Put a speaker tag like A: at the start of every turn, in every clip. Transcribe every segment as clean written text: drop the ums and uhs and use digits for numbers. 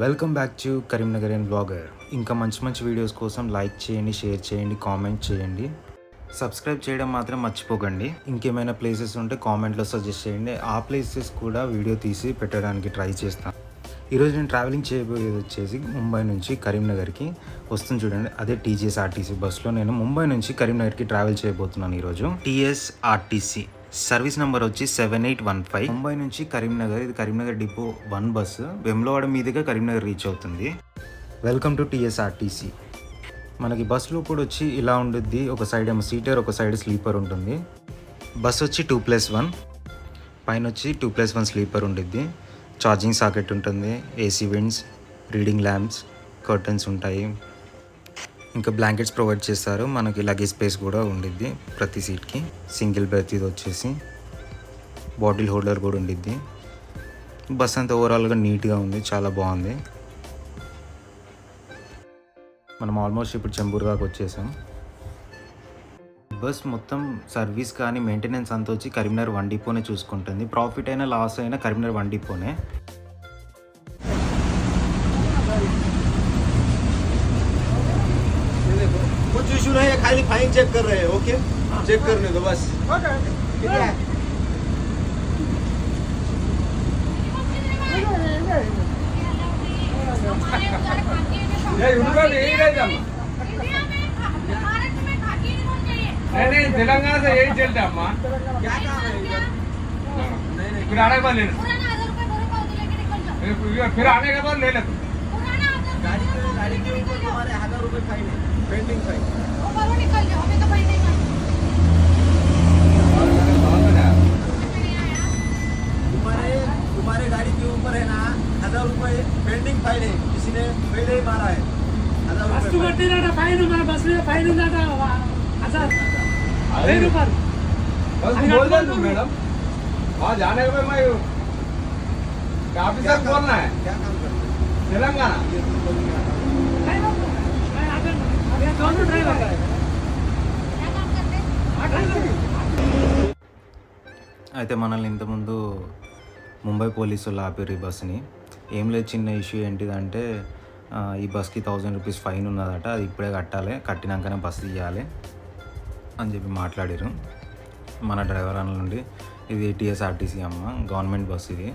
A: Welcome back to Karimnagar and blogger. ఇంకా మంచి videos కోసం లైక్ చేయండి, షేర్ చేయండి, కామెంట్ చేయండి, సబ్స్క్రైబ్ చేయడం మాత్రం మర్చిపోకండి. ఇంకేమైనా ప్లేసెస్ ఉంటే కామెంట్లో సజెస్ట్ చేయండి, ఆ ప్లేసెస్ కూడా వీడియో తీసి పెట్టడానికి ట్రై చేస్తాను. ఈరోజు నేను ట్రావెలింగ్ చేయబోయేది వచ్చేసి ముంబై నుంచి కరీంనగర్కి వస్తుంది చూడండి. అదే టీఎస్ఆర్టీసీ బస్సులో నేను ముంబై నుంచి కరీంనగర్కి ట్రావెల్ చేయబోతున్నాను ఈరోజు. టీఎస్ఆర్టీసీ సర్వీస్ నెంబర్ వచ్చి 7815. ముంబై నుంచి కరీంనగర్, ఇది కరీంనగర్ డిపో 1 బస్సు వెమ్లవాడ మీదుగా కరీంనగర్ రీచ్ అవుతుంది. Welcome to TSRTC. మనకి బస్ లోపల వచ్చి ఇలా ఉండుద్ది. ఒక సైడ్ ఏమో సీటర్, ఒక సైడ్ స్లీపర్ ఉంటుంది. బస్ వచ్చి 2+1, పైన వచ్చి 2+1 స్లీపర్ ఉండిద్ది. ఛార్జింగ్ సాకెట్ ఉంటుంది, AC winds, reading lamps, curtains ఉంటాయి, ఇంకా బ్లాంకెట్స్ ప్రొవైడ్ చేస్తారు. మనకి లగేజ్ స్పేస్ కూడా ఉండిద్ది ప్రతి సీట్కి. సింగిల్ బెర్త్ ఇది వచ్చేసి, బాటిల్ హోల్డర్ కూడా ఉండిద్ది. బస్ అంతా ఓవరాల్గా నీట్గా ఉంది, చాలా బాగుంది. మనం ఆల్మోస్ట్ ఇప్పుడు చెంబూరు దాకా వచ్చేసాం. బస్ మొత్తం సర్వీస్ కానీ మెయింటెనెన్స్ అంతా వచ్చి కరీంనగర్ 1 డిపోనే చూసుకుంటుంది. ప్రాఫిట్ అయినా లాస్ అయినా కరీంనగర్ 1 డిపోనే.
B: कुछ इशू नहीं है, खाली फाइन चेक कर रहे हैं. ओके, चेक करने दो बस. ठीक है.
C: नहीं तेलंगाना से यही चलता अम्मा.
B: क्या काम है इधर? नहीं
C: फिर आने के बाद ले लो. फिर आने के बाद ले लो.
B: गाड़ी के ऊपर तुम्हारे 1000 रुपए फाइन है, पेंडिंग फाइन. तुम्हारे गाड़ी के ऊपर है ना 1000 रुपए पेंडिंग फाइन है. किसी ने पहले ही मारा है 1000 रुपए फाइन.
C: बस बोल दे तू मैडम, वहाँ जाने के बाद मैं ऑफिसर बोलना है.
B: क्या काम करते हैं?
C: तेलंगाना.
A: అయితే మనల్ని ఇంతకుముందు ముంబై పోలీసులు ఆపారు ఈ బస్సుని. ఏం లేదు, చిన్న ఇష్యూ ఏంటిదంటే ఈ బస్కి 1000 రూపీస్ ఫైన్ ఉన్నదట, అది ఇప్పుడే కట్టాలి, కట్టినాకనే బస్సు తీయాలి అని చెప్పి మాట్లాడారు మన డ్రైవర్ అన్న నుండి. ఇది టీఎస్ఆర్టీసీ అమ్మ, గవర్నమెంట్ బస్సు ఇది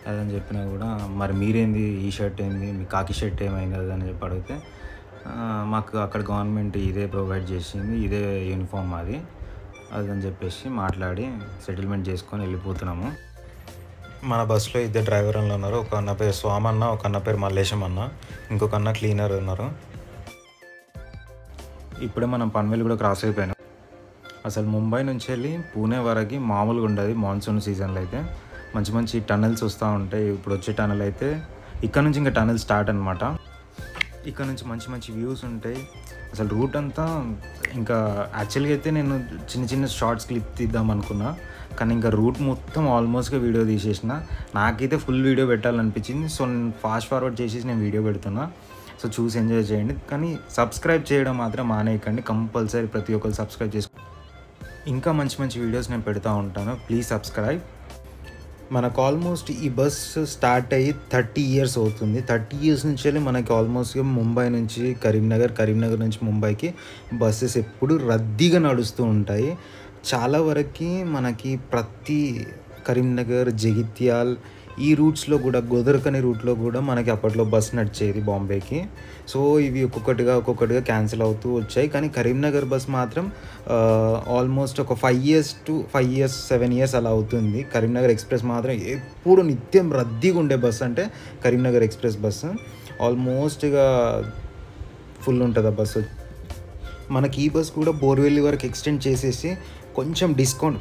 A: అదని చెప్పినా కూడా, మరి మీరేంది ఈ షర్ట్ ఏంది, మీ కాకి షర్ట్ ఏమైంది అది అని చెప్పి అడిగితే, మాకు అక్కడ గవర్నమెంట్ ఇదే ప్రొవైడ్ చేసింది, ఇదే యూనిఫామ్ అది అని చెప్పేసి మాట్లాడి సెటిల్మెంట్ చేసుకొని వెళ్ళిపోతున్నాము. మన బస్సులో 2 డ్రైవర్ అన్నలు ఉన్నారు. ఒక అన్న పేరు స్వామన్న, ఒక అన్న పేరు మల్లేశం అన్న, ఇంకొక అన్న క్లీనర్ ఉన్నారు. ఇప్పుడే మనం పన్వేల్ కూడా క్రాస్ అయిపోయినాం. అసలు ముంబై నుంచి వెళ్ళి పూణే వరకు మామూలుగా ఉండదు. మాన్సూన్ సీజన్లో అయితే మంచి టనల్స్ వస్తూ ఉంటాయి. ఇప్పుడు వచ్చే టనల్ అయితే ఇక్కడ నుంచి ఇంకా టనల్ స్టార్ట్ అనమాట. ఇక్కడ నుంచి మంచి వ్యూస్ ఉంటాయి. అసలు రూట్ అంతా ఇంకా యాక్చువల్గా అయితే నేను చిన్న షార్ట్స్ క్లిప్ తీద్దాం అనుకున్నా, కానీ ఇంకా రూట్ మొత్తం ఆల్మోస్ట్గా వీడియో తీసేసిన. నాకైతే ఫుల్ వీడియో పెట్టాలనిపించింది, సో నేను ఫాస్ట్ ఫార్వర్డ్ చేసేసి నేను వీడియో పెడుతున్నా. సో చూసి ఎంజాయ్ చేయండి, కానీ సబ్స్క్రైబ్ చేయడం మాత్రం మానేయకండి. కంపల్సరీ ప్రతి ఒక్కరు సబ్స్క్రైబ్ చేసుకో. ఇంకా మంచి వీడియోస్ నేను పెడతా ఉంటాను, ప్లీజ్ సబ్స్క్రైబ్. మనకు ఆల్మోస్ట్ ఈ బస్ స్టార్ట్ అయ్యి 30 ఇయర్స్ అవుతుంది. 30 ఇయర్స్ నుంచి వెళ్ళి మనకి ఆల్మోస్ట్గా ముంబై నుంచి కరీంనగర్ నుంచి ముంబైకి బస్సెస్ ఎప్పుడు రద్దీగా నడుస్తూ ఉంటాయి. చాలా వరకు మనకి ప్రతి కరీంనగర్, జగిత్యాల్ ఈ రూట్స్లో కూడా, గోదర్కని రూట్లో కూడా మనకి అప్పట్లో బస్ నడిచేది బాంబేకి. సో ఇవి ఒక్కొక్కటిగా క్యాన్సిల్ అవుతూ వచ్చాయి. కానీ కరీంనగర్ బస్ మాత్రం ఆల్మోస్ట్ ఒక 5 ఇయర్స్ to 7 ఇయర్స్ అలా అవుతుంది. కరీంనగర్ ఎక్స్ప్రెస్ మాత్రం ఎప్పుడు నిత్యం రద్దీగా ఉండే బస్ అంటే కరీంనగర్ ఎక్స్ప్రెస్ బస్సు. ఆల్మోస్ట్గా ఫుల్ ఉంటుంది ఆ బస్సు. మనకి ఈ బస్ కూడా బోర్వెల్లి వరకు ఎక్స్టెండ్ చేసేసి కొంచెం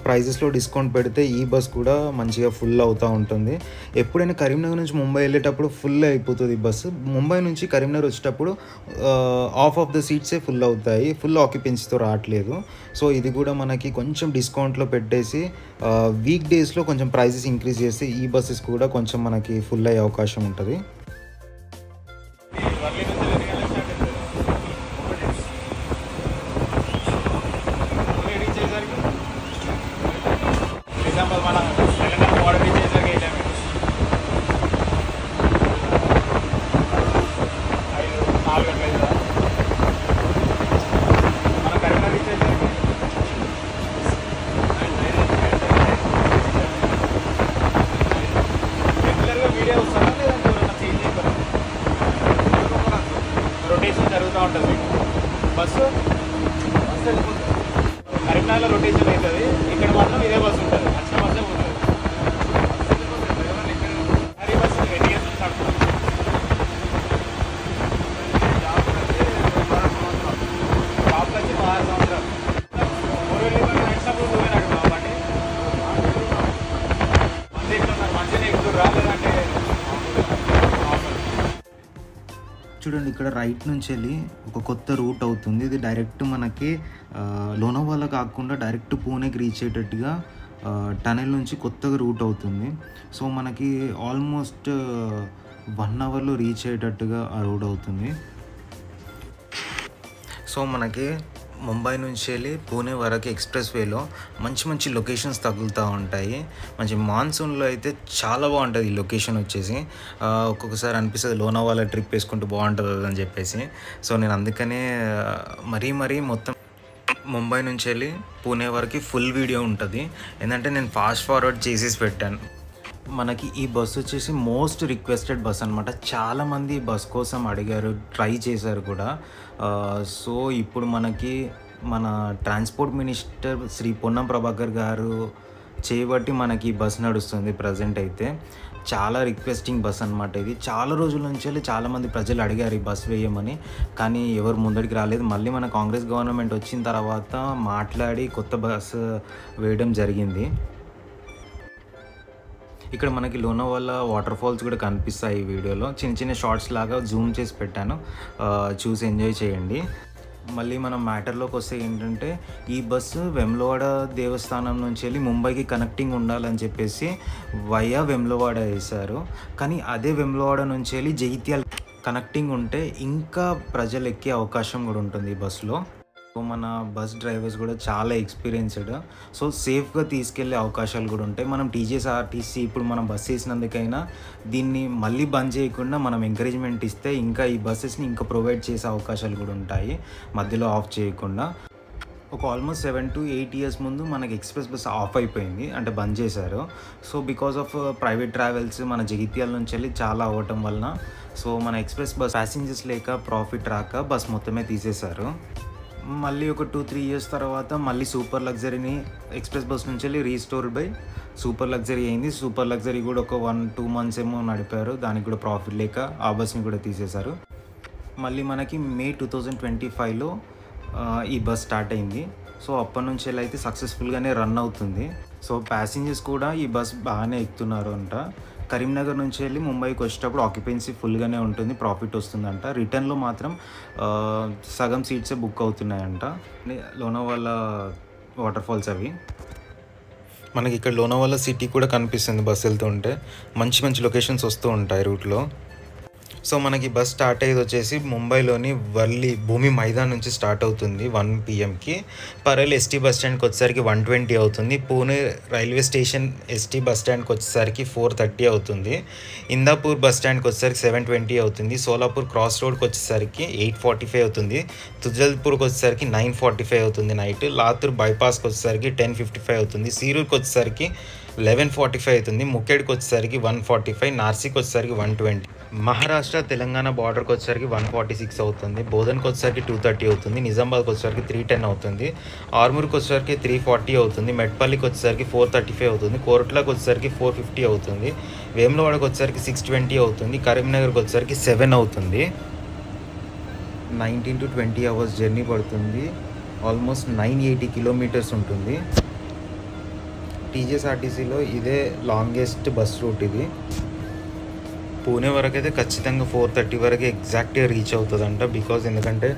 A: ప్రైజెస్లో డిస్కౌంట్ పెడితే ఈ బస్ కూడా మంచిగా ఫుల్ అవుతూ ఉంటుంది. ఎప్పుడైనా కరీంనగర్ నుంచి ముంబై వెళ్ళేటప్పుడు ఫుల్ అయిపోతుంది బస్సు. ముంబై నుంచి కరీంనగర్ వచ్చేటప్పుడు ఆఫ్ ద సీట్సే ఫుల్ అవుతాయి, ఫుల్ ఆక్యుపెన్సీతో రావట్లేదు. సో ఇది కూడా మనకి కొంచెం డిస్కౌంట్లో పెట్టేసి వీక్ డేస్లో కొంచెం ప్రైజెస్ ఇంక్రీజ్ చేస్తే ఈ బస్సెస్ కూడా కొంచెం మనకి ఫుల్ అయ్యే అవకాశం ఉంటుంది. బస్సు కరీంనగర్లో రొటేషన్ అవుతుంది, ఇక్కడ మాత్రం ఇదే బస్సు ఉంటుంది, నచ్చిన బస్సే ఉంటుంది. మరి బస్సు ఎన్ని ఇయర్స్ నుంచి నడుపుతుంది? షాప్కి వచ్చి 6 సంవత్సరాలు. నడిచినప్పుడు నువ్వే నడుపుతావు బండి, మంది ఎక్కుతున్నారు, మంచిగా ఎక్కుతురు రాలేదంటే. చూడండి ఇక్కడ రైట్ నుంచి వెళ్ళి ఒక కొత్త రూట్ అవుతుంది. ఇది డైరెక్ట్ మనకి లోనావాలా కాకుండా డైరెక్ట్ పూణేకి రీచ్ అయ్యేటట్టుగా టనెల్ నుంచి కొత్తగా రూట్ అవుతుంది. సో మనకి ఆల్మోస్ట్ 1 అవర్లో రీచ్ అయ్యేటట్టుగా ఆ రోడ్ అవుతుంది. సో మనకి ముంబై నుంచి వెళ్ళి పూణే వరకు ఎక్స్ప్రెస్ వేలో మంచి మంచి లొకేషన్స్ తగులుతూ ఉంటాయి. మంచి మాన్సూన్లో అయితే చాలా బాగుంటుంది ఈ లొకేషన్ వచ్చేసి. ఒక్కొక్కసారి అనిపిస్తుంది లోనావాలా ట్రిప్ వేసుకుంటూ బాగుంటుంది అని చెప్పేసి. సో నేను అందుకనే మరీ మొత్తం ముంబై నుంచి వెళ్ళి పూణే వరకు ఫుల్ వీడియో ఉంటుంది. ఏంటంటే నేను ఫాస్ట్ ఫార్వర్డ్ చేసేసి పెట్టాను. మనకి ఈ బస్సు వచ్చేసి మోస్ట్ రిక్వెస్టెడ్ బస్ అనమాట. చాలామంది బస్ కోసం అడిగారు, ట్రై చేశారు కూడా. సో ఇప్పుడు మనకి మన ట్రాన్స్పోర్ట్ మినిస్టర్ శ్రీ పొన్నం ప్రభాకర్ గారు చేయబట్టి మనకి ఈ బస్ నడుస్తుంది ప్రజెంట్ అయితే. చాలా రిక్వెస్టింగ్ బస్ అనమాట ఇది. చాలా రోజుల నుంచి వెళ్ళి చాలామంది ప్రజలు అడిగారు ఈ బస్ వేయమని, కానీ ఎవరు ముందడికి రాలేదు. మళ్ళీ మన కాంగ్రెస్ గవర్నమెంట్ వచ్చిన తర్వాత మాట్లాడి కొత్త బస్ వేయడం జరిగింది. ఇక్కడ మనకి లోనావాలా వాటర్ ఫాల్స్ కూడా కనిపిస్తాయి ఈ వీడియోలో. చిన్న షార్ట్స్ లాగా జూమ్ చేసి పెట్టాను, చూసి ఎంజాయ్ చేయండి. మళ్ళీ మనం మ్యాటర్లోకి వస్తే ఏంటంటే ఈ బస్సు వేములవాడ దేవస్థానం నుంచి వెళ్ళి ముంబైకి కనెక్టింగ్ ఉండాలని చెప్పేసి వయా వేములవాడ వేశారు. కానీ అదే వేములవాడ నుంచి వెళ్ళి జగిత్యాల కనెక్టింగ్ ఉంటే ఇంకా ప్రజలు ఎక్కే అవకాశం కూడా ఉంటుంది ఈ బస్సులో. సో మన బస్ డ్రైవర్స్ కూడా చాలా ఎక్స్పీరియన్స్డ్, సో సేఫ్గా తీసుకెళ్లే అవకాశాలు కూడా ఉంటాయి. మనం టీజీఎస్ఆర్టీసీ ఇప్పుడు మనం బస్ వేసినందుకైనా దీన్ని మళ్ళీ బంద్ చేయకుండా మనం ఎంకరేజ్మెంట్ ఇస్తే ఇంకా ఈ బస్సెస్ని ఇంకా ప్రొవైడ్ చేసే అవకాశాలు కూడా ఉంటాయి మధ్యలో ఆఫ్ చేయకుండా. ఒక ఆల్మోస్ట్ 7 to 8 years ముందు మనకి ఎక్స్ప్రెస్ బస్ ఆఫ్ అయిపోయింది, అంటే బంద్ చేశారు. So because of private travels మన జగిత్యాల నుంచి వెళ్ళి చాలా అవ్వటం వలన సో మన ఎక్స్ప్రెస్ బస్ ప్యాసింజర్స్ లేక ప్రాఫిట్ రాక బస్ మొత్తమే తీసేశారు. మళ్ళీ ఒక 2-3 years తర్వాత మళ్ళీ సూపర్ లగ్జరీని ఎక్స్ప్రెస్ బస్ నుంచి వెళ్ళి రీస్టోర్డ్ బై సూపర్ లగ్జరీ అయింది. సూపర్ లగ్జరీ కూడా ఒక 1-2 months ఏమో నడిపారు, దానికి కూడా ప్రాఫిట్ లేక ఆ బస్ని కూడా తీసేశారు. మళ్ళీ మనకి May 2025లో ఈ బస్ స్టార్ట్ అయింది. సో అప్పటి నుంచి అయితే సక్సెస్ఫుల్గానే రన్ అవుతుంది. సో ప్యాసింజర్స్ కూడా ఈ బస్ బాగానే ఎక్కుతున్నారు అంట. కరీంనగర్ నుంచి వెళ్ళి ముంబైకి వచ్చేటప్పుడు ఆక్యుపెన్సీ ఫుల్గానే ఉంటుంది, ప్రాఫిట్ వస్తుందంట. రిటర్న్లో మాత్రం సగం సీట్సే బుక్ అవుతున్నాయంట. లోనావాలా వాటర్ ఫాల్స్ అవి మనకి ఇక్కడ లోనావాలా సిటీ కూడా కనిపిస్తుంది బస్ వెళ్తుంటే. మంచి లొకేషన్స్ వస్తూ ఉంటాయి రూట్లో. సో మనకి బస్ స్టార్ట్ అయ్యేది వచ్చేసి ముంబైలోని వర్లీ భూమి మైదాన్ నుంచి స్టార్ట్ అవుతుంది 1 PM. పరేల్ ఎస్టీ బస్ స్టాండ్కి వచ్చేసరికి 120 అవుతుంది. Pune railway station ST bus స్టాండ్కి వచ్చేసరికి 430 అవుతుంది. ఇందాపూర్ బస్ స్టాండ్కి వచ్చేసరికి 720 అవుతుంది. సోలాపూర్ క్రాస్ రోడ్కి వచ్చేసరికి 845 అవుతుంది. తుజల్పూర్కి వచ్చేసరికి 945 అవుతుంది నైట్. లాతూర్ బైపాస్కి వచ్చేసరికి 1055 అవుతుంది. సీరూర్కి వచ్చేసరికి 1145 అవుతుంది. ముఖేడ్కి వచ్చేసరికి 145, నార్సీకి వచ్చేసరికి 120. మహారాష్ట్ర తెలంగాణ బార్డర్కి వచ్చేసరికి 146 అవుతుంది. బోధన్కి వచ్చేసరికి 230 అవుతుంది. నిజామాబాద్కి వచ్చేసరికి 310 అవుతుంది. ఆర్మూర్కి వచ్చేసరికి 340 అవుతుంది. మెట్పల్లికి వచ్చేసరికి 435 అవుతుంది. కోరట్లకు వచ్చేసరికి 450 అవుతుంది. వేములవాడకి వచ్చేసరికి 620 అవుతుంది. కరీంనగర్కి వచ్చేసరికి 7 అవుతుంది. 19 to 20 hours జర్నీ పడుతుంది. ఆల్మోస్ట్ 980 kilometers ఉంటుంది. టీజీఎస్ఆర్టీసీలో ఇదే లాంగెస్ట్ బస్ రూట్ ఇది. పూణే వరకు అయితే ఖచ్చితంగా 4:30 వరకు ఎగ్జాక్ట్గా రీచ్ అవుతుందంట. ఎందుకంటే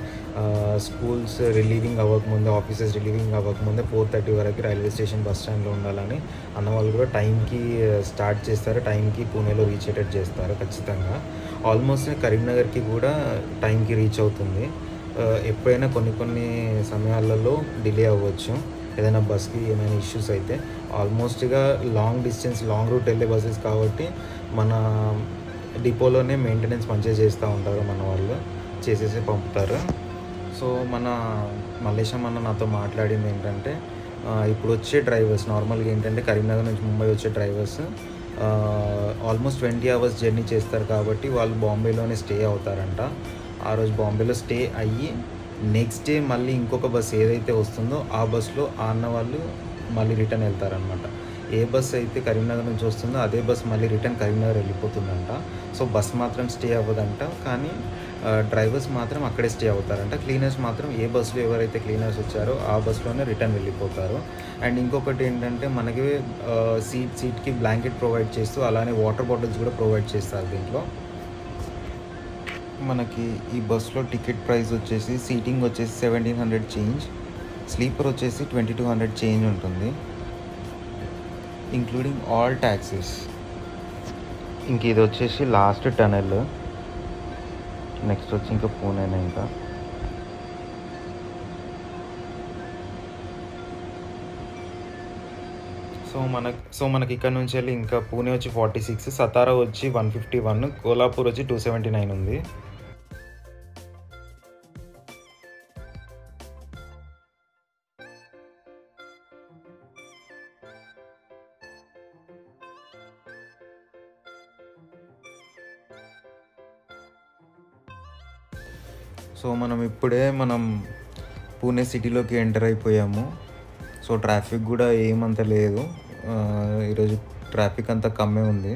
A: స్కూల్స్ రిలీవింగ్ అవ్వకముందే, ఆఫీసెస్ రిలీవింగ్ అవ్వకముందే 4:30 వరకు రైల్వే స్టేషన్ బస్ స్టాండ్లో ఉండాలని అన్నవాళ్ళు కూడా టైంకి స్టార్ట్ చేస్తారు, టైంకి పూణేలో రీచ్ అయ్యేటట్టు చేస్తారు ఖచ్చితంగా. ఆల్మోస్ట్ కరీంనగర్కి కూడా టైంకి రీచ్ అవుతుంది. ఎప్పుడైనా కొన్ని సమయాలలో డిలే అవ్వచ్చు ఏదైనా బస్కి ఏమైనా ఇష్యూస్ అయితే. ఆల్మోస్ట్గా లాంగ్ రూట్ వెళ్ళే బస్సెస్ కాబట్టి మన డిపోలోనే మెయింటెనెన్స్ మంచిగా చేస్తూ ఉంటారు, మన వాళ్ళు చేసేసి పంపుతారు. సో మన మల్లేశం అన్న నాతో మాట్లాడింది ఏంటంటే ఇప్పుడు వచ్చే డ్రైవర్స్ నార్మల్గా ఏంటంటే కరీంనగర్ నుంచి ముంబై వచ్చే డ్రైవర్స్ ఆల్మోస్ట్ 20 hours జర్నీ చేస్తారు కాబట్టి వాళ్ళు బాంబేలోనే స్టే అవుతారంట. ఆ రోజు బాంబేలో స్టే అయ్యి నెక్స్ట్ డే మళ్ళీ ఇంకొక బస్ ఏదైతే వస్తుందో ఆ బస్సులో ఆ అన్న వాళ్ళు మళ్ళీ రిటర్న్ వెళ్తారనమాట. ఏ బస్ అయితే కరీంనగర్ నుంచి వస్తుందో అదే బస్ మళ్ళీ రిటర్న్ కరీంనగర్ వెళ్ళిపోతుందంట. సో బస్ మాత్రం స్టే అవ్వదంట, కానీ డ్రైవర్స్ మాత్రం అక్కడే స్టే అవుతారంట. క్లీనర్స్ మాత్రం ఏ బస్సులో ఎవరైతే క్లీనర్స్ వచ్చారో ఆ బస్సులోనే రిటర్న్ వెళ్ళిపోతారు. అండ్ ఇంకొకటి ఏంటంటే మనకి సీట్కి బ్లాంకెట్ ప్రొవైడ్ చేస్తూ అలానే వాటర్ బాటిల్స్ కూడా ప్రొవైడ్ చేస్తారు దీంట్లో. మనకి ఈ బస్సులో టికెట్ ప్రైస్ వచ్చేసి సీటింగ్ వచ్చేసి 1700 చేంజ్, స్లీపర్ వచ్చేసి 2200 చేంజ్ ఉంటుంది, ఇంక్లూడింగ్ ఆల్ ట్యాక్సెస్. ఇంక ఇది వచ్చేసి లాస్ట్ టనల్. నెక్స్ట్ వచ్చి ఇంకా పూణేనే. ఇంకా సో మనకి ఇక్కడ నుంచి వెళ్ళి ఇంకా పూణే వచ్చి 46, సతారా వచ్చి 151, కోల్హాపూర్ వచ్చి 279 ఉంది. సో మనం పూణే సిటీలోకి ఎంటర్ అయిపోయాము. సో ట్రాఫిక్ కూడా ఏమంత లేదు, ఈరోజు ట్రాఫిక్ అంతా కమ్మే ఉంది.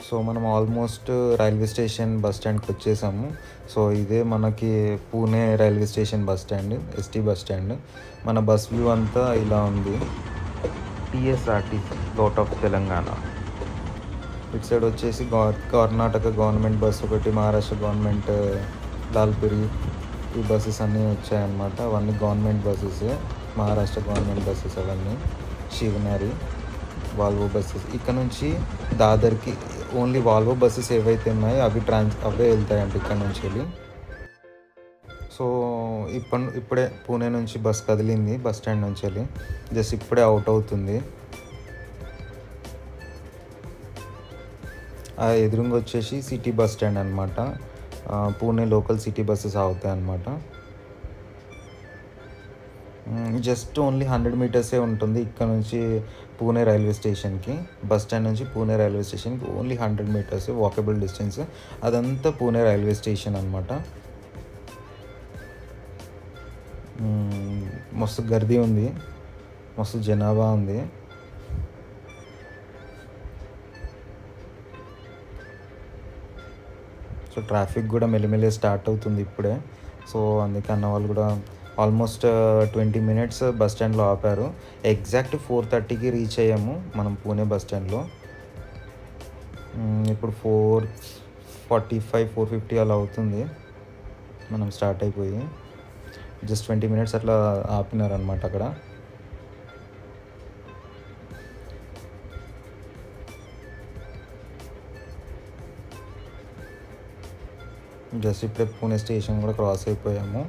A: సో మనం ఆల్మోస్ట్ రైల్వే స్టేషన్ బస్ స్టాండ్కి వచ్చేసాము. సో ఇదే మనకి Pune railway station bus stand, ST bus stand. మన బస్ వ్యూ అంతా ఇలా ఉంది. TSRTC out of Telangana. ఇటు సైడ్ వచ్చేసి కర్ణాటక గవర్నమెంట్ బస్ ఒకటి, మహారాష్ట్ర గవర్నమెంట్ లాల్పిరి, ఈ బస్సెస్ అన్నీ వచ్చాయన్నమాట. అవన్నీ government buses, Maharashtra government buses అవన్నీ. శివనారి, వాల్వో బస్సెస్. ఇక్కడ నుంచి దాదర్కి ఓన్లీ వాల్వో బస్సెస్ ఏవైతే ఉన్నాయో అవే వెళ్తాయంట ఇక్కడ నుంచి వెళ్ళి. సో ఇప్పుడే పూణే నుంచి బస్ కదిలింది, బస్ స్టాండ్ నుంచి వెళ్ళి జస్ట్ ఇప్పుడే అవుట్ అవుతుంది. ఆ ఎదురుగా వచ్చేసి సిటీ బస్ స్టాండ్ అనమాట. పూణే లోకల్ సిటీ బస్సెస్ అవుతాయి అన్నమాట. జస్ట్ ఓన్లీ 100 మీటర్సే ఉంటుంది ఇక్కడ నుంచి పూణే రైల్వే స్టేషన్కి. బస్ స్టాండ్ నుంచి పూణే రైల్వే స్టేషన్కి ఓన్లీ 100 మీటర్స్ వాకబుల్ డిస్టెన్స్. అదంతా పూణే రైల్వే స్టేషన్ అనమాట. మస్తు గర్దీ ఉంది, మస్తు జనాభా ఉంది. సో ట్రాఫిక్ కూడా మెల్లిమెల్లి స్టార్ట్ అవుతుంది ఇప్పుడే. సో అందుకే అన్న వాళ్ళు కూడా ఆల్మోస్ట్ 20 మినిట్స్ బస్ స్టాండ్లో ఆపారు. ఎగ్జాక్ట్ 4:30కి రీచ్ అయ్యాము మనం పూణే బస్ స్టాండ్లో. ఇప్పుడు 4:45, 4:50 అలా అవుతుంది మనం స్టార్ట్ అయిపోయి. జస్ట్ 20 మినిట్స్ అట్లా ఆపినారనమాట అక్కడ. జస్ట్ ఇప్పుడే పూణే స్టేషన్ కూడా క్రాస్ అయిపోయాము.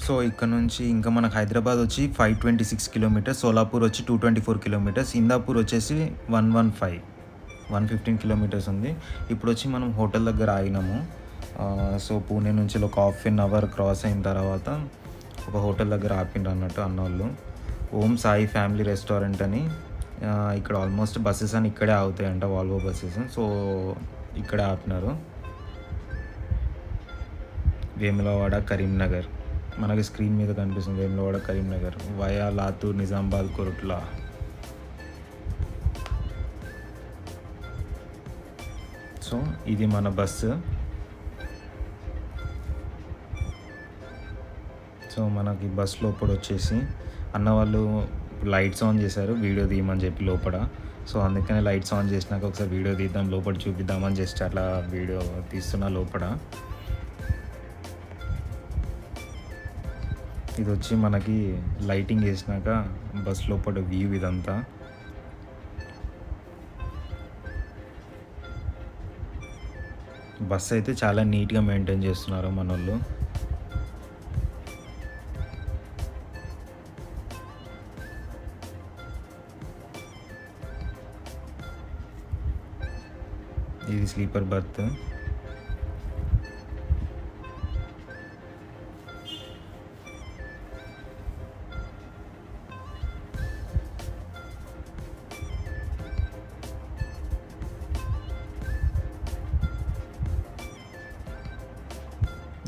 A: సో ఇక్కడ నుంచి ఇంకా మనకు హైదరాబాద్ వచ్చి 526 కిలోమీటర్స్, సోలాపూర్ వచ్చి 224 కిలోమీటర్స్, ఇందాపూర్ వచ్చేసి 115 కిలోమీటర్స్ ఉంది. ఇప్పుడు వచ్చి మనం హోటల్ దగ్గర ఆగినాము. సో పూణే నుంచి ఒక ½ అవర్ క్రాస్ అయిన తర్వాత ఒక హోటల్ దగ్గర ఆపిండ్రు అన్నట్టు అన్నోళ్ళు. ఓం సాయి ఫ్యామిలీ రెస్టారెంట్ అని. ఇక్కడ ఆల్మోస్ట్ బస్సెస్ అని ఇక్కడే ఆగుతాయంట, వాల్వో బస్సెస్. సో ఇక్కడే ఆపినారు. వేములవాడ, కరీంనగర్ మనకి స్క్రీన్ మీద కనిపిస్తుంది వేములవాడ కరీంనగర్ వయా లాతూర్ నిజామాబాద్ కొరుట్ల. సో ఇది మన బస్సు. సో మనకి బస్ లోపల వచ్చేసి అన్న వాళ్ళు లైట్స్ ఆన్ చేశారు వీడియో తీయమని చెప్పి లోపల. సో అందుకనే లైట్స్ ఆన్ చేసినాక ఒకసారి వీడియో తీద్దాం లోపల చూపిద్దామని జస్ట్ అట్లా వీడియో తీస్తున్నా లోపల. ఇది వచ్చి మనకి లైటింగ్ వేసినాక బస్ లోపల వ్యూ ఇదంతా. బస్ అయితే చాలా నీట్గా మెయింటైన్ చేస్తున్నారు మన వాళ్ళు. ఇది స్లీపర్ బర్త్.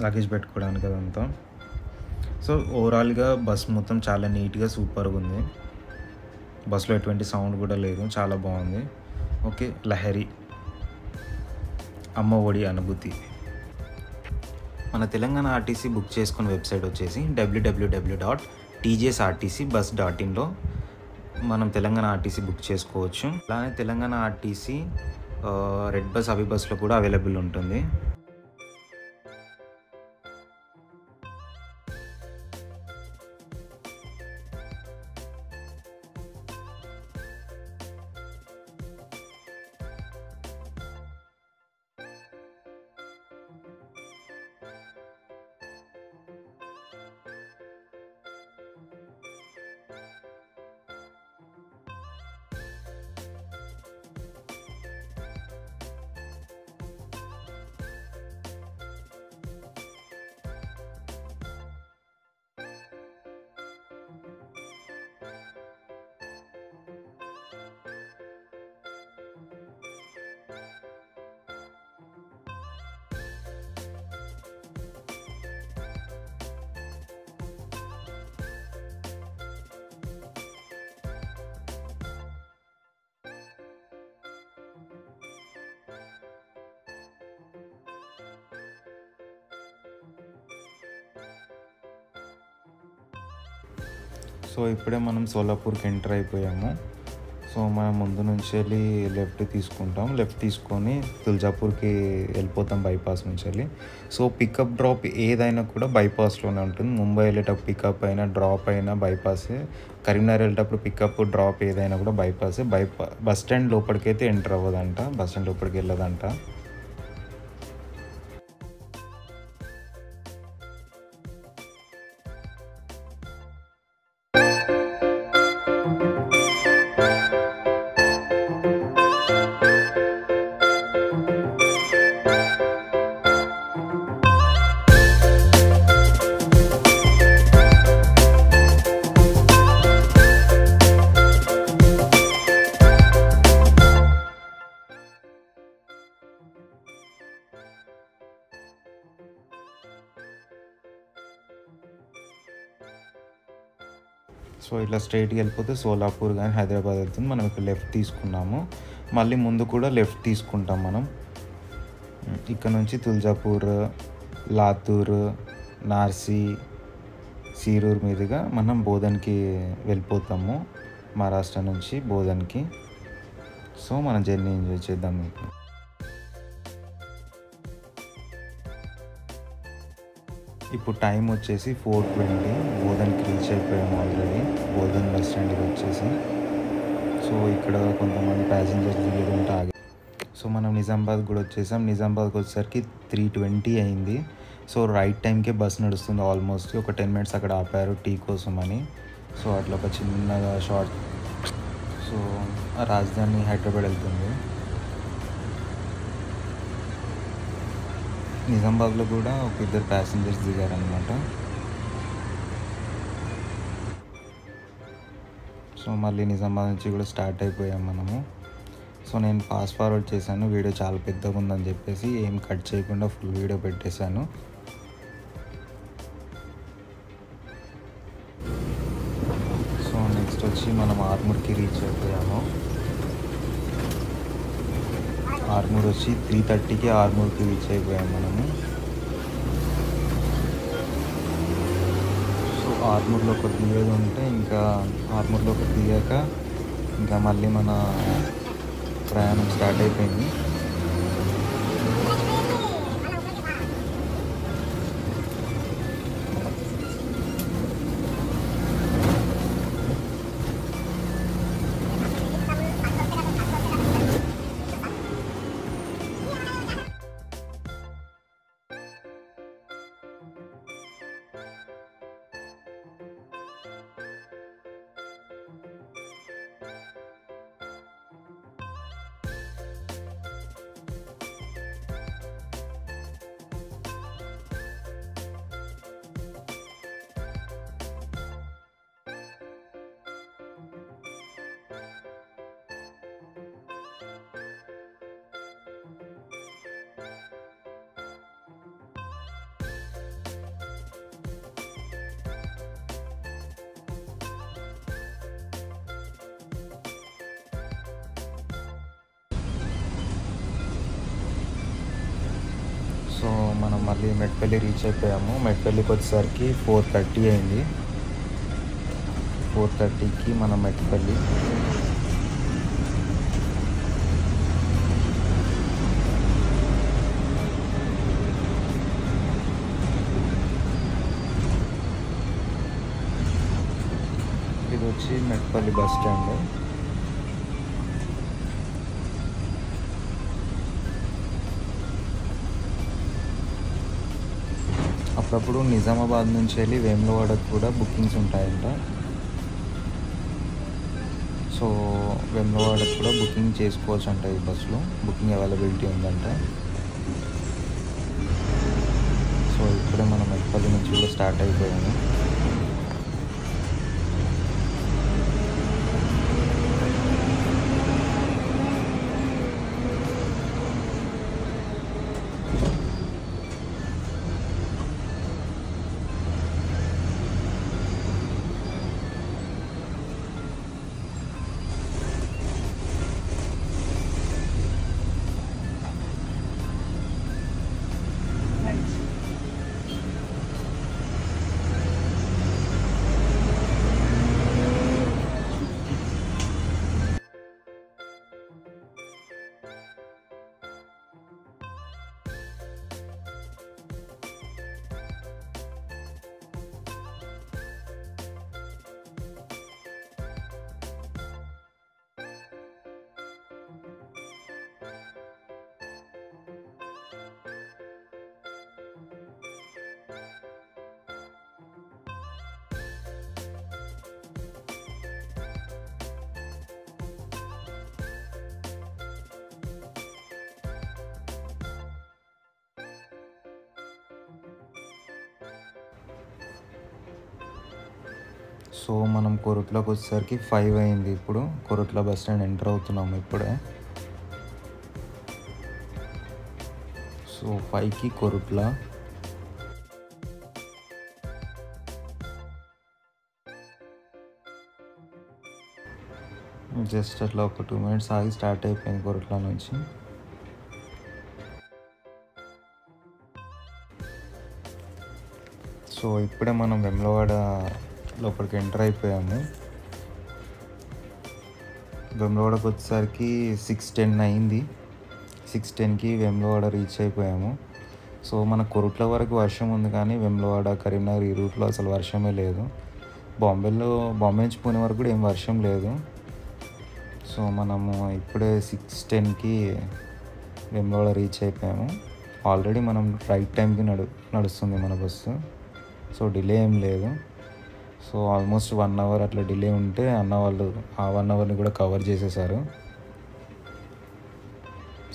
A: లగేజ్ పెట్టుకోవడానికి అదంతా. సో ఓవరాల్గా బస్ మొత్తం చాలా నీట్గా సూపర్గా ఉంది. బస్సులో ఎటువంటి సౌండ్ కూడా లేదు, చాలా బాగుంది. ఓకే, లహరి అమ్మ ఒడి అనుభూతి. మన తెలంగాణ ఆర్టీసీ బుక్ చేసుకున్న వెబ్సైట్ వచ్చేసి www.tjsrtcbus.in మనం తెలంగాణ ఆర్టీసీ బుక్ చేసుకోవచ్చు. అలానే తెలంగాణ ఆర్టీసీ రెడ్ బస్ అవి బస్లో కూడా అవైలబుల్ ఉంటుంది. సో ఇప్పుడే మనం సోలాపూర్కి ఎంటర్ అయిపోయాము. సో మనం ముందు నుంచి వెళ్ళి లెఫ్ట్ తీసుకుంటాం. లెఫ్ట్ తీసుకొని తుల్జాపూర్కి వెళ్ళిపోతాం బైపాస్ నుంచి వెళ్ళి. సో పికప్ డ్రాప్ ఏదైనా కూడా బైపాస్లోనే ఉంటుంది. ముంబై వెళ్ళేటప్పుడు పికప్ అయినా డ్రాప్ అయినా బైపాసే. కరీంనగర్ వెళ్ళేటప్పుడు పికప్ డ్రాప్ ఏదైనా కూడా బైపాసే. బస్ స్టాండ్ లోపలికైతే ఎంటర్ అవ్వదంట, బస్ స్టాండ్ లోపలికి వెళ్ళదంట. సో ఇట్లా స్ట్రైట్గా వెళ్ళిపోతే సోలాపూర్ కానీ హైదరాబాద్ వెళ్తుంది. మనం ఇక్కడ లెఫ్ట్ తీసుకున్నాము, మళ్ళీ ముందు కూడా లెఫ్ట్ తీసుకుంటాం మనం. ఇక్కడ నుంచి తుల్జాపూర్, లాతూర్, నార్సీ, సీరూర్ మీదుగా మనం బోధన్కి వెళ్ళిపోతాము, మహారాష్ట్ర నుంచి బోధన్కి. సో మన జర్నీ ఎంజాయ్ చేద్దాం. మీకు ఇప్పుడు టైం వచ్చేసి 4:20. బోధన్కి రీచ్ అయిపోయాము ఆల్రెడీ, బోధన్ బస్ స్టాండ్కి వచ్చేసి. సో ఇక్కడ కొంతమంది ప్యాసింజర్స్ దిగేది ఉంటే ఆగి. సో మనం నిజామాబాద్ కూడా వచ్చేసాం. నిజామాబాద్కి వచ్చేసరికి 3:20 అయింది. సో రైట్ టైంకే బస్ నడుస్తుంది ఆల్మోస్ట్. ఒక 10 minutes అక్కడ ఆపారు టీ కోసం అని. సో అట్లా ఒక చిన్నగా షార్ట్. సో రాజధాని హైదరాబాద్ వెళ్తుంది. నిజామాబాద్లో కూడా ఒక 2 ప్యాసింజర్స్ దిగారనమాట. సో మళ్ళీ నిజామాబాద్ నుంచి కూడా స్టార్ట్ అయిపోయాం మనము. సో నేను ఫాస్ట్ ఫార్వర్డ్ చేశాను, వీడియో చాలా పెద్దగా ఉందని చెప్పేసి ఏం కట్ చేయకుండా ఫుల్ వీడియో పెట్టేశాను. వచ్చి మనం ఆర్మూర్కి రీచ్ అయిపోయాము. ఆర్మూర్ వచ్చి 3:30కి ఆర్మూర్కి రీచ్ అయిపోయాము మనము. సో ఆర్మూర్లో ఒక దిగేది ఉంటే ఇంకా ఆర్మూర్లో ఒక దిగాక ఇంకా మళ్ళీ మన ప్రయాణం స్టార్ట్ అయిపోయింది. సో మనం మళ్ళీ మెట్పల్లి రీచ్ అయిపోయాము. మెట్పల్లికి వచ్చేసరికి 4:30 అయింది. 4:30కి మనం మెట్పల్లి. ఇది వచ్చి మెట్పల్లి బస్ స్టాండ్. అప్పుడప్పుడు నిజామాబాద్ నుంచి వెళ్ళి వేములవాడకు కూడా బుకింగ్స్ ఉంటాయంట. సో వేములవాడకు కూడా బుకింగ్ చేసుకోవచ్చు అంట. ఈ బస్సులో బుకింగ్ అవైలబిలిటీ ఉందంట. సో ఇప్పుడే మనం మెట్పల్లి నుంచి కూడా స్టార్ట్ అయిపోయాము. సో మనం కొరుట్లోకి వచ్చేసరికి 5 అయింది. ఇప్పుడు కొరుట్ల బస్ స్టాండ్ ఎంటర్ అవుతున్నాము ఇప్పుడే. సో 5కి కొరుట్ల. జస్ట్ అట్లా ఒక 2 minutes ఆగి స్టార్ట్ అయిపోయింది కొరుట్ల నుంచి. సో ఇప్పుడే మనం వేములవాడ లోపలికి ఎంటర్ అయిపోయాము. వేములవాడకు వచ్చేసరికి 6:10 అయింది. 6:10కి వేములవాడ రీచ్ అయిపోయాము. సో మన కొరుట్ల వరకు వర్షం ఉంది కానీ వేములవాడ, కరీంనగర్ ఈ రూట్లో అసలు వర్షమే లేదు. బాంబే నుంచి పూణే వరకు కూడా ఏం వర్షం లేదు. సో మనము ఇప్పుడే 6:10కి వేములవాడ రీచ్ అయిపోయాము. ఆల్రెడీ మనం రైట్ టైంకి నడుస్తుంది మన బస్సు. సో డిలే ఏం లేదు. సో ఆల్మోస్ట్ 1 hour అట్లా డిలే ఉంటే అన్న వాళ్ళు ఆ 1 hourని కూడా కవర్ చేసేసారు.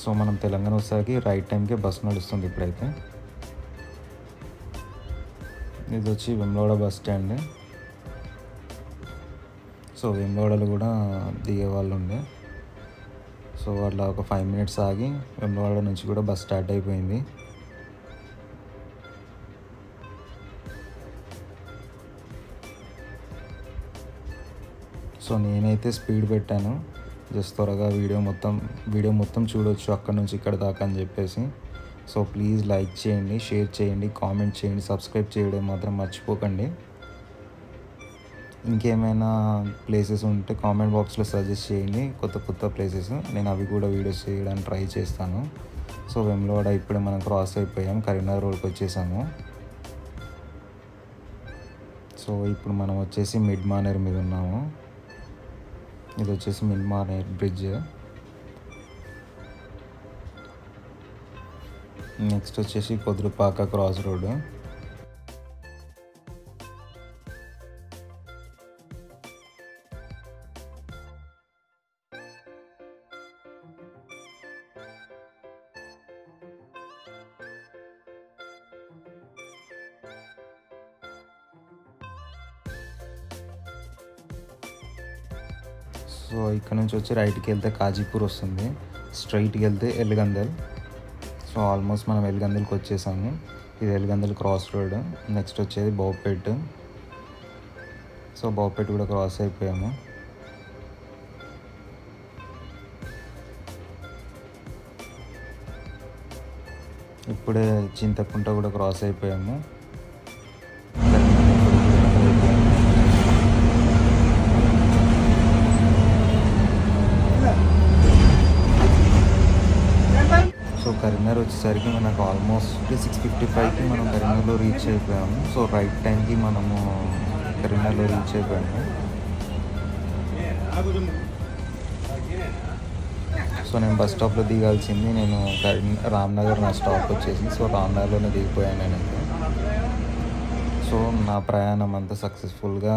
A: సో మనం తెలంగాణ వచ్చేసరికి రైట్ టైంకే బస్సు నడుస్తుంది ఇప్పుడైతే. ఇది వచ్చి వేములవాడ బస్ స్టాండ్. సో వేములవాడలో కూడా దిగే వాళ్ళు ఉండే. సో అట్లా ఒక 5 minutes ఆగి వేములవాడ నుంచి కూడా బస్ స్టార్ట్ అయిపోయింది. సో నేనైతే స్పీడ్ పెట్టాను, జస్ట్ త్వరగా వీడియో మొత్తం చూడొచ్చు అక్కడ నుంచి ఇక్కడ దాకా అని చెప్పేసి. సో ప్లీజ్ లైక్ చేయండి, షేర్ చేయండి, కామెంట్ చేయండి, సబ్స్క్రైబ్ చేయడం మాత్రం మర్చిపోకండి. ఇంకేమైనా ప్లేసెస్ ఉంటే కామెంట్ బాక్స్లో సజెస్ట్ చేయండి, కొత్త ప్లేసెస్. నేను అవి కూడా వీడియోస్ చేయడానికి ట్రై చేస్తాను. సో వేములవాడ ఇప్పుడే మనం క్రాస్ అయిపోయాం, కరీంనగర్ రోడ్కి వచ్చేసాము. సో ఇప్పుడు మనం వచ్చేసి మిడ్ మానేర్ మీద ఉన్నాము. ఇది వచ్చేసి మిడ్ మానేర్ బ్రిడ్జ్. నెక్స్ట్ వచ్చేసి పొద్దుపాక క్రాస్ రోడ్. సో ఇక్కడ నుంచి వచ్చి రైట్కి వెళ్తే కాజీపూర్ వస్తుంది, స్ట్రైట్కి వెళ్తే ఎల్గందల్. సో ఆల్మోస్ట్ మనం ఎల్గందల్కి వచ్చేసాము. ఇది ఎల్గందల్ క్రాస్ రోడ్. నెక్స్ట్ వచ్చేది బౌపేట్. సో బౌపేట్ కూడా క్రాస్ అయిపోయాము. ఇప్పుడే చింతకుంట కూడా క్రాస్ అయిపోయాము. సో కరీంనగర్ వచ్చేసరికి మనకు ఆల్మోస్ట్ 6:55కి మనం కరీంనగర్లో రీచ్ అయిపోయాము. సో రైట్ టైంకి మనము కరీంనగర్లో రీచ్ అయిపోయాము. సో నేను బస్ స్టాప్లో దిగాల్సింది, నేను రామ్నగర్ నా స్టాప్ వచ్చేసి. సో రామ్నగర్లోనే దిగిపోయాను నేనైతే. సో నా ప్రయాణం అంతా సక్సెస్ఫుల్గా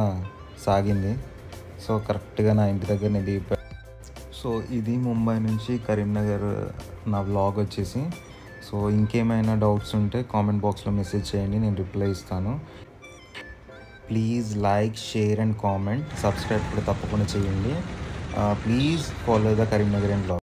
A: సాగింది. సో కరెక్ట్గా నా ఇంటి దగ్గరనే దిగిపోయాను. సో ఇది ముంబై నుంచి కరీంనగర్ నా వ్లాగ్ వచ్చేసి. సో ఇంకేమైనా డౌట్స్ ఉంటే కామెంట్ బాక్స్లో మెసేజ్ చేయండి, నేను రిప్లై ఇస్తాను. Please like, share and comment, subscribe కూడా తప్పకుండా చేయండి. Please follow the Karimnagar and vlog.